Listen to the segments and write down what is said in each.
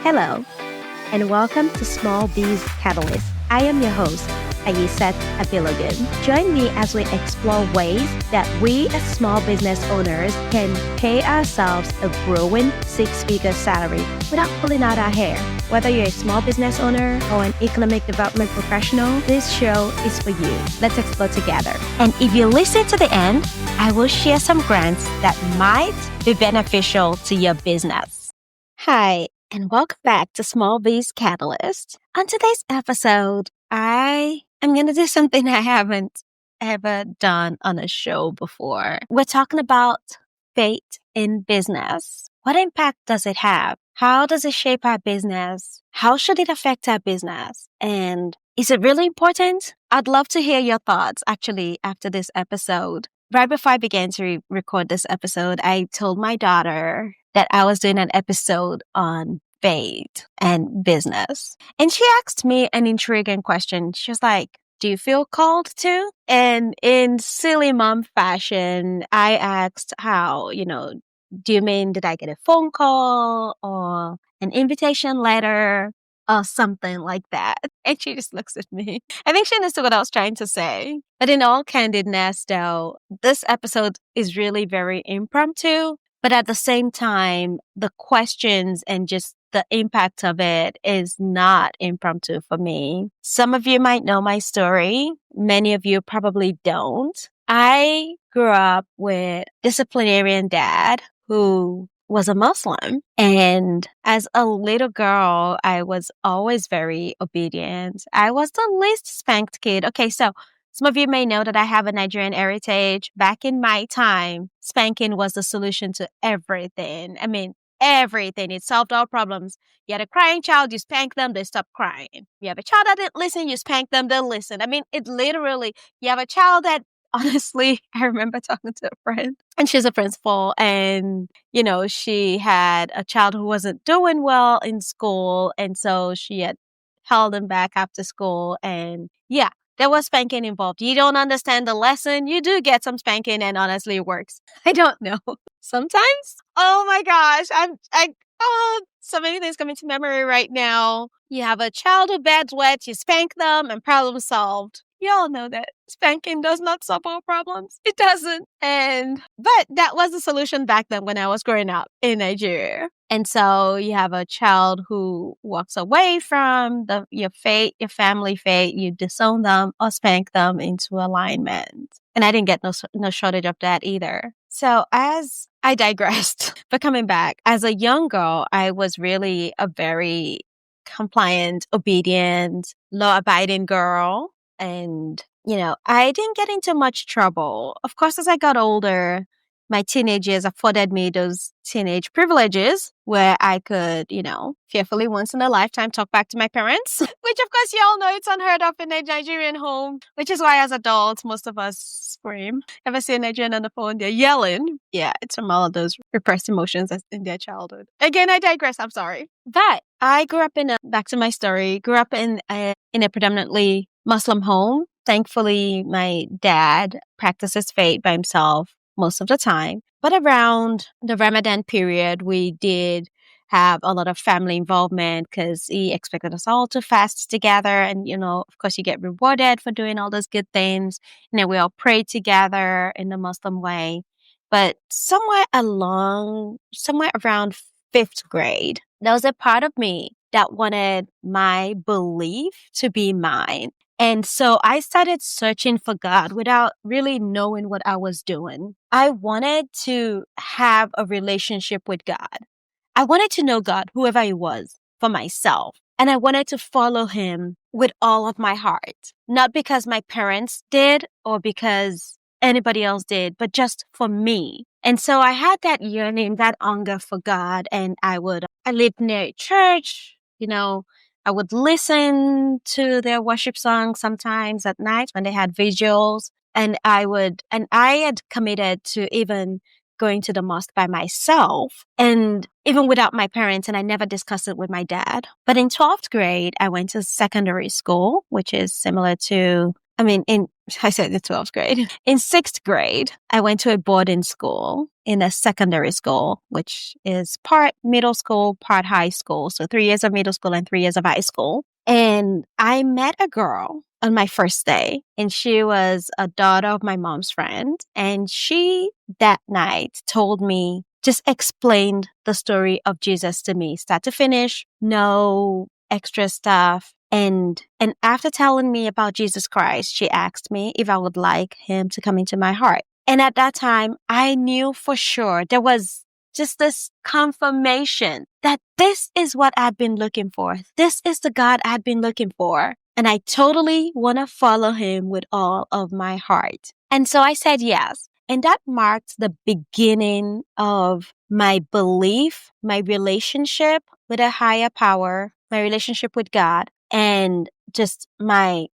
Hello, and welcome to Small Biz Catalyst. I am your host, Ayisat Abilogun. Join me as we explore ways that we as small business owners can pay ourselves a growing six-figure salary without pulling out our hair. Whether you're a small business owner or an economic development professional, this show is for you. Let's explore together. And if you listen to the end, I will share some grants that might be beneficial to your business. Hi, and welcome back to Small Biz Catalyst. On today's episode, I am going to do something I haven't ever done on a show before. We're talking about fate in business. What impact does it have? How does it shape our business? How should it affect our business? And is it really important? I'd love to hear your thoughts actually after this episode. Right before I began to record this episode, I told my daughter that I was doing an episode on fate and business. And she asked me an intriguing question. She was like, do you feel called to? And in silly mom fashion, I asked how, do you mean did I get a phone call or an invitation letter or something like that? And she just looks at me. I think she understood what I was trying to say. But in all candidness, though, this episode is really very impromptu. But at the same time, the questions and just the impact of it is not impromptu for me. Some of you might know my story. Many of you probably don't. I grew up with a disciplinarian dad who was a Muslim. And as a little girl, I was always very obedient. I was the least spanked kid. Okay, so some of you may know that I have a Nigerian heritage. Back in my time, spanking was the solution to everything. I mean, everything. It solved all problems. You had a crying child, you spank them, they stop crying. You have a child that didn't listen, you spank them, they'll listen. I mean, it literally, you have a child that, honestly, I remember talking to a friend, and she's a principal, and, she had a child who wasn't doing well in school, and so she had held him back after school, and yeah. There was spanking involved. You don't understand the lesson. You do get some spanking, and honestly, it works. I don't know. Sometimes. Oh my gosh. So many things coming to memory right now. You have a child who beds wet, you spank them, and problem solved. You all know that spanking does not solve all problems. It doesn't. But that was the solution back then when I was growing up in Nigeria. And so you have a child who walks away from your fate, your family fate, you disown them or spank them into alignment. And I didn't get no shortage of that either. So as I digressed, but coming back, as a young girl, I was really a very compliant, obedient, law-abiding girl. And, I didn't get into much trouble. Of course, as I got older, my teenage years afforded me those teenage privileges where I could, fearfully once in a lifetime talk back to my parents, which of course you all know it's unheard of in a Nigerian home, which is why as adults, most of us scream. Ever see a Nigerian on the phone, they're yelling. Yeah, it's from all of those repressed emotions that's in their childhood. Again, I digress, I'm sorry. But I grew up back to my story, grew up in a predominantly Muslim home. Thankfully, my dad practices faith by himself most of the time. But around the Ramadan period, we did have a lot of family involvement because he expected us all to fast together. And, of course, you get rewarded for doing all those good things. And then we all prayed together in the Muslim way. But somewhere around fifth grade, there was a part of me that wanted my belief to be mine. And so I started searching for God without really knowing what I was doing. I wanted to have a relationship with God. I wanted to know God, whoever he was, for myself. And I wanted to follow him with all of my heart. Not because my parents did or because anybody else did, but just for me. And so I had that yearning, that hunger for God. And I lived near a church, I would listen to their worship songs sometimes at night when they had visuals. And I had committed to even going to the mosque by myself and even without my parents. And I never discussed it with my dad. But in 12th grade, I went to secondary school, which is similar to I said the 12th grade. In 6th grade, I went to a boarding school in a secondary school, which is part middle school, part high school. So 3 years of middle school and 3 years of high school. And I met a girl on my first day, and she was a daughter of my mom's friend. And she that night told me, just explained the story of Jesus to me, start to finish, no extra stuff. And after telling me about Jesus Christ, she asked me if I would like him to come into my heart. And at that time, I knew for sure there was just this confirmation that this is what I've been looking for. This is the God I've been looking for. And I totally want to follow him with all of my heart. And so I said yes. And that marked the beginning of my belief, my relationship with a higher power, my relationship with God, and just my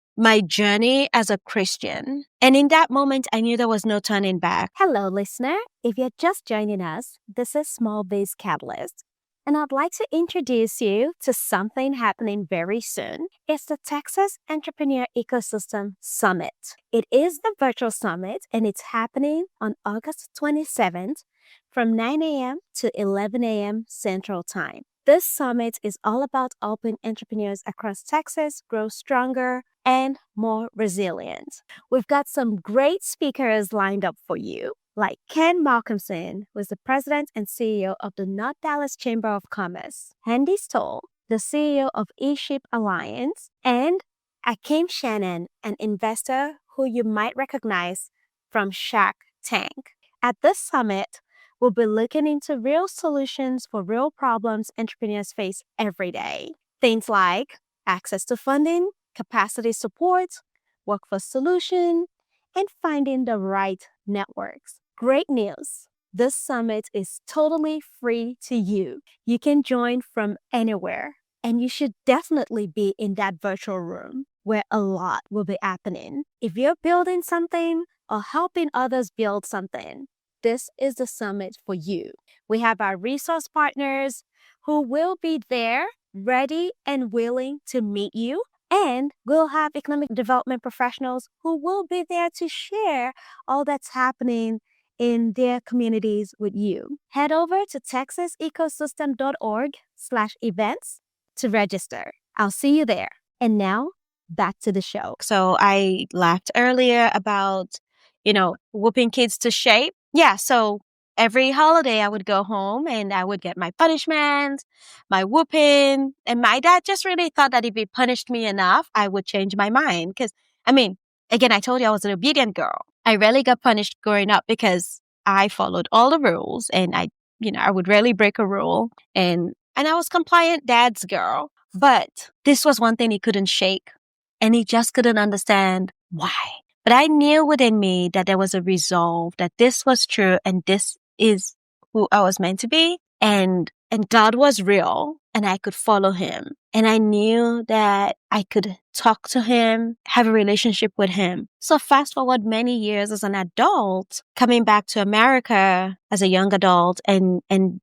journey as a Christian. And in that moment, I knew there was no turning back. Hello, listener. If you're just joining us, this is Small Biz Catalyst. And I'd like to introduce you to something happening very soon. It's the Texas Entrepreneur Ecosystem Summit. It is the virtual summit, and it's happening on August 27th from 9 a.m. to 11 a.m. Central Time. This summit is all about helping entrepreneurs across Texas grow stronger and more resilient. We've got some great speakers lined up for you, like Ken Malcolmson, who is the president and CEO of the North Dallas Chamber of Commerce, Andy Stoll, the CEO of eShip Alliance, and Akim Shannon, an investor who you might recognize from Shark Tank. At this summit, we'll be looking into real solutions for real problems entrepreneurs face every day. Things like access to funding, capacity support, workforce solution, and finding the right networks. Great news! This summit is totally free to you. You can join from anywhere, and you should definitely be in that virtual room where a lot will be happening. If you're building something or helping others build something, this is the summit for you. We have our resource partners who will be there, ready and willing to meet you. And we'll have economic development professionals who will be there to share all that's happening in their communities with you. Head over to texasecosystem.org/events to register. I'll see you there. And now, back to the show. So I laughed earlier about, whooping kids to shape. Yeah, so every holiday I would go home and I would get my punishment, my whooping. And my dad just really thought that if he punished me enough, I would change my mind. Because, again, I told you I was an obedient girl. I rarely got punished growing up because I followed all the rules, and I would rarely break a rule. And I was compliant dad's girl. But this was one thing he couldn't shake, and he just couldn't understand why. But I knew within me that there was a resolve that this was true and this is who I was meant to be. And God was real, and I could follow him. And I knew that I could talk to him, have a relationship with him. So fast forward many years as an adult, coming back to America as a young adult and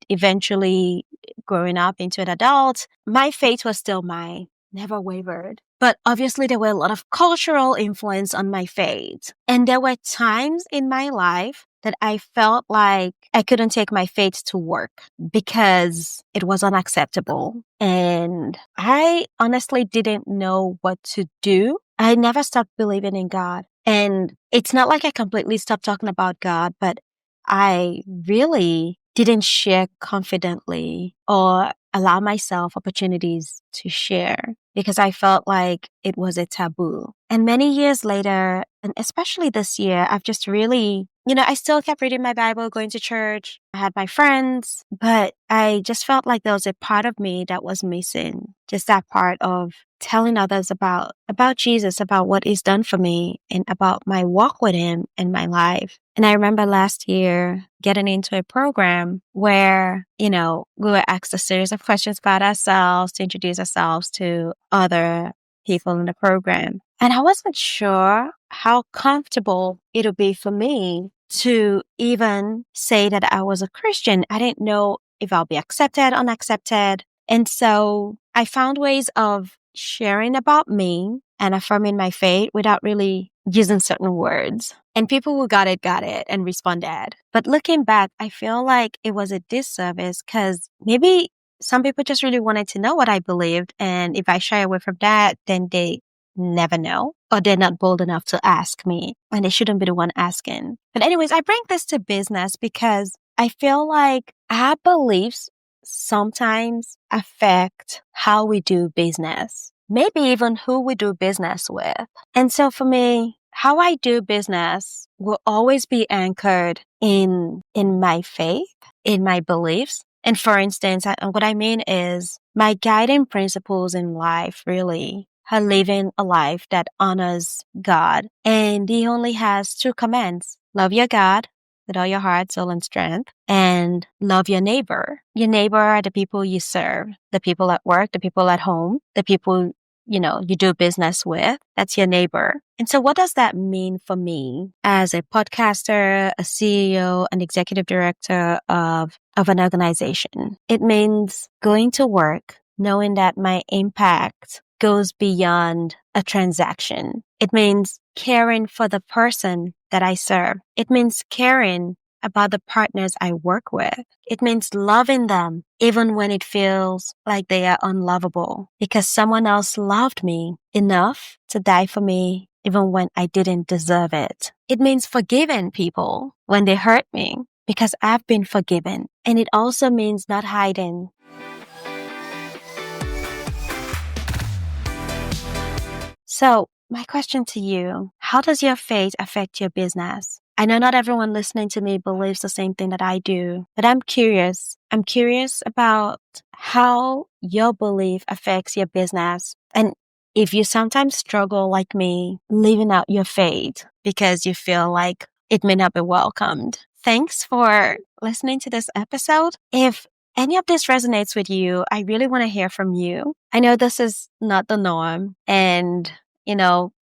eventually growing up into an adult, my faith was still mine, never wavered. But obviously there were a lot of cultural influence on my faith. And there were times in my life that I felt like I couldn't take my faith to work because it was unacceptable. And I honestly didn't know what to do. I never stopped believing in God. And it's not like I completely stopped talking about God, but I really didn't share confidently or allow myself opportunities to share because I felt like it was a taboo. And many years later, and especially this year, I've just really, I still kept reading my Bible, going to church. I had my friends, but I just felt like there was a part of me that was missing. Just that part of telling others about Jesus, about what he's done for me and about my walk with him in my life. And I remember last year getting into a program where, we were asked a series of questions about ourselves to introduce ourselves to other people in the program. And I wasn't sure how comfortable it would be for me to even say that I was a Christian. I didn't know if I'll be accepted, unaccepted. And so I found ways of sharing about me and affirming my faith without really using certain words. And people who got it and responded. But looking back, I feel like it was a disservice because maybe some people just really wanted to know what I believed. And if I shy away from that, then they never know, or they're not bold enough to ask me, and they shouldn't be the one asking. But anyways, I bring this to business because I feel like our beliefs sometimes affect how we do business, maybe even who we do business with. And so for me, how I do business will always be anchored in my faith, in my beliefs. And for instance, what I mean is my guiding principles in life really are living a life that honors God. And He only has two commands: love your God with all your heart, soul, and strength, and love your neighbor. Your neighbor are the people you serve, the people at work, the people at home, the people you do business with. That's your neighbor. And so what does that mean for me as a podcaster, a CEO, an executive director of an organization? It means going to work, knowing that my impact goes beyond a transaction. It means caring for the person that I serve. It means caring about the partners I work with. It means loving them even when it feels like they are unlovable, because someone else loved me enough to die for me even when I didn't deserve it. It means forgiving people when they hurt me because I've been forgiven. And it also means not hiding. So, my question to you, how does your faith affect your business? I know not everyone listening to me believes the same thing that I do, but I'm curious. I'm curious about how your belief affects your business. And if you sometimes struggle like me, living out your faith because you feel like it may not be welcomed. Thanks for listening to this episode. If any of this resonates with you, I really want to hear from you. I know this is not the norm, and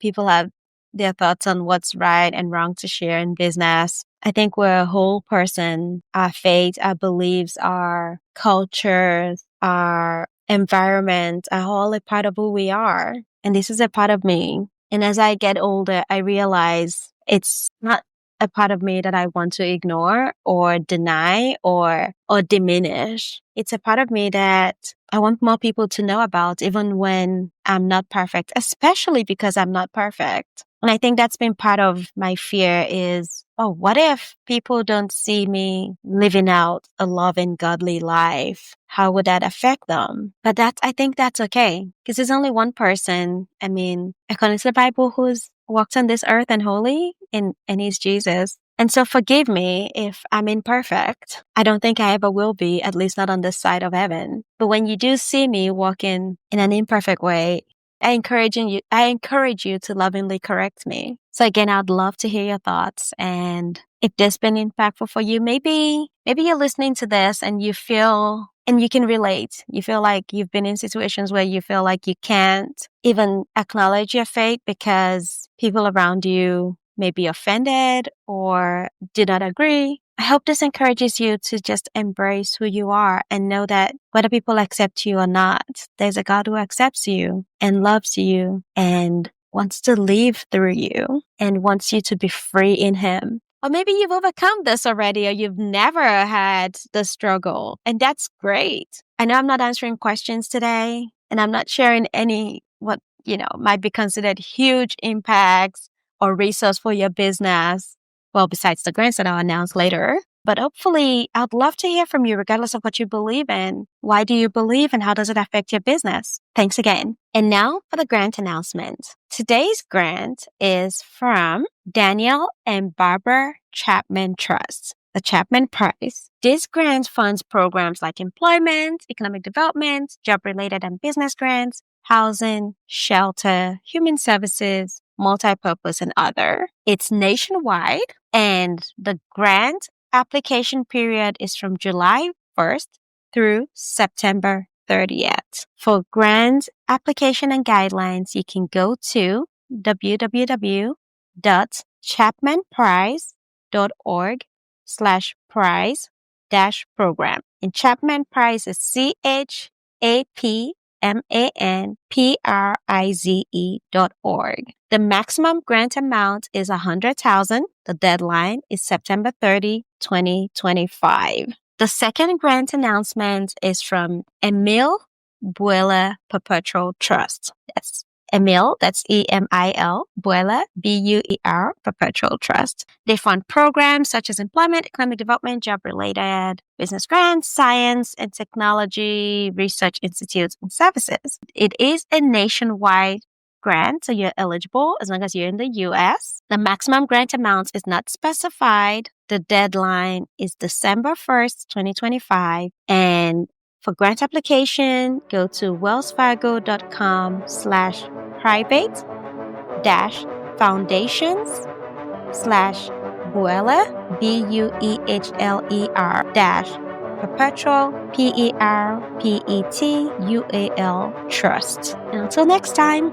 people have their thoughts on what's right and wrong to share in business. I think we're a whole person. Our faith, our beliefs, our cultures, our environment are all a part of who we are. And this is a part of me. And as I get older, I realize it's not a part of me that I want to ignore or deny or diminish. It's a part of me that I want more people to know about, even when I'm not perfect, especially because I'm not perfect. And I think that's been part of my fear is, what if people don't see me living out a loving, godly life? How would that affect them? But I think that's okay, because there's only one person, according to the Bible, who's walked on this earth and holy, and he's Jesus. And so forgive me if I'm imperfect. I don't think I ever will be, at least not on this side of heaven. But when you do see me walking in an imperfect way, I encourage you to lovingly correct me. So again, I'd love to hear your thoughts. And if this has been impactful for you, maybe you're listening to this and you feel, and you can relate. You feel like you've been in situations where you feel like you can't even acknowledge your faith because people around you may be offended or do not agree. I hope this encourages you to just embrace who you are and know that whether people accept you or not, there's a God who accepts you and loves you and wants to live through you and wants you to be free in Him. Or maybe you've overcome this already, or you've never had the struggle, and that's great. I know I'm not answering questions today, and I'm not sharing any what might be considered huge impacts or resource for your business. Well, besides the grants that I'll announce later. But hopefully, I'd love to hear from you regardless of what you believe in. Why do you believe and how does it affect your business? Thanks again. And now for the grant announcement. Today's grant is from Daniel and Barbara Chapman Trust, the Chapman Prize. This grant funds programs like employment, economic development, job-related and business grants, housing, shelter, human services, multi-purpose, and other. It's nationwide, and the grant application period is from July 1st through September 30th. For grant application and guidelines, you can go to www.chapmanprize.org/prize-program. And Chapman Prize is CHAPMAN ChapmanPrize.org. The maximum grant amount is $100,000. The deadline is September 30, 2025. The second grant announcement is from Emil Buehler Perpetual Trust. That's Emil, that's EMIL, Buehler, BUER, Perpetual Trust. They fund programs such as employment, economic development, job-related, business grants, science and technology, research institutes, and services. It is a nationwide grant, so you're eligible as long as you're in the U.S. The maximum grant amount is not specified. The deadline is December 1st, 2025, and for grant application, go to wellsfargo.com/private-foundations/Buehler, BUEHLER-perpetual, PERPETUAL trust. And until next time.